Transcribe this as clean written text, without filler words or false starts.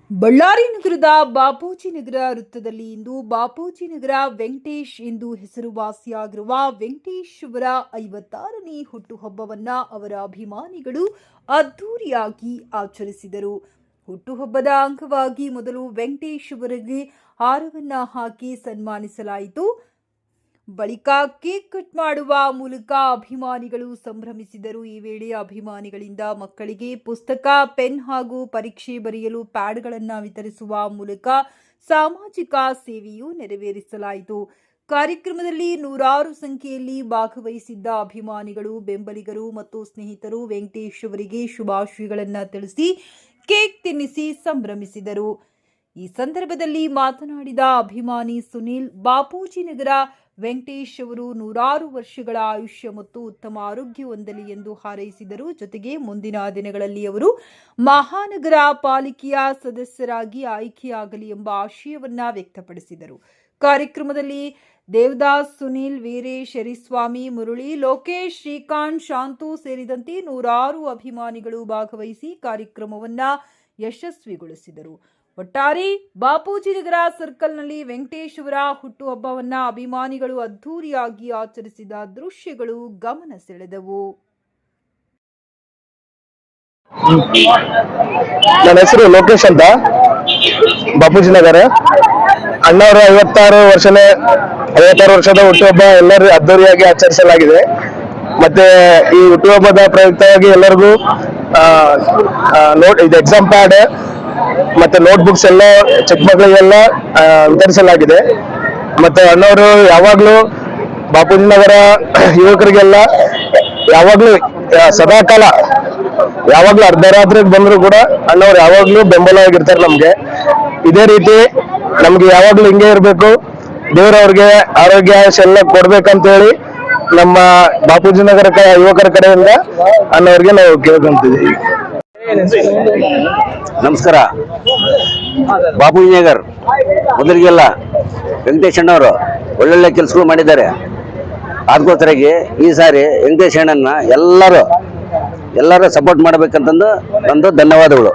ಬಳ್ಳಾರಿ ನಗರದ ಬಾಪೂಜಿ ನಗರ ವೃತ್ತದಲ್ಲಿ ಇಂದು ಬಾಪೂಜಿ ನಗರ ವೆಂಕಟೇಶ್ ಎಂದು ಹೆಸರುವಾಸಿಯಾಗಿರುವ ವೆಂಕಟೇಶ್ ಅವರ 56ನೇ ಹುಟ್ಟುಹಬ್ಬವನ್ನ ಅವರ ಅಭಿಮಾನಿಗಳು ಅದ್ದೂರಿಯಾಗಿ ಆಚರಿಸಿದರು. ಹುಟ್ಟುಹಬ್ಬದ ಅಂಗವಾಗಿ ಮೊದಲು ವೆಂಕಟೇಶ್ ಅವರಿಗೆ ಹಾರವನ್ನ ಹಾಕಿ ಸನ್ಮಾನಿಸಲಾಯಿತು. ಬಳಿಕ ಕೇಕ್ ಕಟ್ ಮಾಡುವ ಮೂಲಕ ಅಭಿಮಾನಿಗಳು ಸಂಭ್ರಮಿಸಿದರು. ಈ ವೇಳೆ ಅಭಿಮಾನಿಗಳಿಂದ ಮಕ್ಕಳಿಗೆ ಪುಸ್ತಕ, ಪೆನ್ ಹಾಗೂ ಪರೀಕ್ಷೆ ಬರೆಯಲು ಪ್ಯಾಡ್ಗಳನ್ನು ವಿತರಿಸುವ ಮೂಲಕ ಸಾಮಾಜಿಕ ಸೇವೆಯೂ ನೆರವೇರಿಸಲಾಯಿತು. ಕಾರ್ಯಕ್ರಮದಲ್ಲಿ ನೂರಾರು ಸಂಖ್ಯೆಯಲ್ಲಿ ಭಾಗವಹಿಸಿದ್ದ ಅಭಿಮಾನಿಗಳು, ಬೆಂಬಲಿಗರು ಮತ್ತು ಸ್ನೇಹಿತರು ವೆಂಕಟೇಶ್ ಅವರಿಗೆ ಶುಭಾಶಯಗಳನ್ನು ತಿಳಿಸಿ ಕೇಕ್ ತಿನ್ನಿಸಿ ಸಂಭ್ರಮಿಸಿದರು. ಈ ಸಂದರ್ಭದಲ್ಲಿ ಮಾತನಾಡಿದ ಅಭಿಮಾನಿ ಸುನೀಲ್, ಬಾಪೂಜಿ ನಗರ ವೆಂಕಟೇಶ್ ಅವರು ನೂರಾರು ವರ್ಷಗಳ ಆಯುಷ್ಯ ಮತ್ತು ಉತ್ತಮ ಆರೋಗ್ಯ ಹೊಂದಲಿ ಎಂದು ಹಾರೈಸಿದರು. ಜೊತೆಗೆ ಮುಂದಿನ ದಿನಗಳಲ್ಲಿ ಅವರು ಮಹಾನಗರ ಪಾಲಿಕೆಯ ಸದಸ್ಯರಾಗಿ ಆಯ್ಕೆಯಾಗಲಿ ಎಂಬ ಆಶಯವನ್ನ ವ್ಯಕ್ತಪಡಿಸಿದರು. ಕಾರ್ಯಕ್ರಮದಲ್ಲಿ ದೇವದಾಸ್, ಸುನೀಲ್, ವೀರೇಶ್, ಶರಿಸ್ವಾಮಿ, ಮುರಳಿ, ಲೋಕೇಶ್, ಶ್ರೀಕಾಂತ್, ಶಾಂತು ಸೇರಿದಂತೆ ನೂರಾರು ಅಭಿಮಾನಿಗಳು ಭಾಗವಹಿಸಿ ಕಾರ್ಯಕ್ರಮವನ್ನ ಯಶಸ್ವಿಗೊಳಿಸಿದರು. ಒಟ್ಟಾರೆ ಬಾಪೂಜಿ ನಗರ ಸರ್ಕಲ್ನಲ್ಲಿ ವೆಂಕಟೇಶ್ ಅವರ ಹುಟ್ಟುಹಬ್ಬವನ್ನ ಅಭಿಮಾನಿಗಳು ಅದ್ದೂರಿಯಾಗಿ ಆಚರಿಸಿದ ದೃಶ್ಯಗಳು ಗಮನ ಸೆಳೆದವು. ನನ್ನ ಹೆಸರು ಲೋಕೇಶ್ ಅಂತ, ಬಾಪೂಜಿ ನಗರ. ಅಣ್ಣವರ 56 ವರ್ಷದ ಹುಟ್ಟುಹಬ್ಬ ಎಲ್ಲರೂ ಅದ್ದೂರಿಯಾಗಿ ಆಚರಿಸಲಾಗಿದೆ. ಮತ್ತೆ ಈ ಹುಟ್ಟುಹಬ್ಬದ ಪ್ರಯುಕ್ತವಾಗಿ ಎಲ್ಲರಿಗೂ ಇದು ಎಕ್ಸಾಮ್ ಪ್ಯಾಡ್ ಮತ್ತೆ ನೋಟ್ಬುಕ್ಸ್ ಎಲ್ಲ ಚಿಕ್ಕ ಮಕ್ಕಳಿಗೆಲ್ಲ ವಿತರಿಸಲಾಗಿದೆ. ಮತ್ತೆ ಅಣ್ಣವರು ಯಾವಾಗ್ಲೂ ಬಾಪೂಜಿ ನಗರ ಯುವಕರಿಗೆಲ್ಲ ಯಾವಾಗ್ಲೂ ಸದಾಕಾಲ ಯಾವಾಗ್ಲೂ ಅರ್ಧರಾತ್ರಿಗೆ ಬಂದ್ರು ಕೂಡ ಅಣ್ಣವ್ರು ಯಾವಾಗ್ಲೂ ಬೆಂಬಲವಾಗಿರ್ತಾರೆ ನಮ್ಗೆ. ಇದೇ ರೀತಿ ನಮ್ಗೆ ಯಾವಾಗ್ಲೂ ಹಿಂಗೆ ಇರ್ಬೇಕು, ದೇವರವ್ರಿಗೆ ಆರೋಗ್ಯ ಎಲ್ಲ ಕೊಡ್ಬೇಕಂತ ಹೇಳಿ ನಮ್ಮ ಬಾಪೂಜಿ ನಗರ ಯುವಕರ ಕಡೆಯಿಂದ ಅಣ್ಣವ್ರಿಗೆ ನಾವು ಕೇಳ್ಕೊಂತಿದ್ದೀವಿ. ನಮಸ್ಕಾರ. ಬಾಪೂಜಿ ನಗರ್ ಮೊದಲಿಗೆಲ್ಲ ವೆಂಕಟೇಶ್ ಅಣ್ಣವರು ಒಳ್ಳೊಳ್ಳೆ ಕೆಲಸಗಳು ಮಾಡಿದ್ದಾರೆ. ಅದಕ್ಕೋಸ್ಕರವಾಗಿ ಈ ಸಾರಿ ವೆಂಕಟೇಶ್ ಅಣ್ಣನ ಎಲ್ಲರೂ ಸಪೋರ್ಟ್ ಮಾಡಬೇಕಂತಂದು ನಂದು ಧನ್ಯವಾದಗಳು.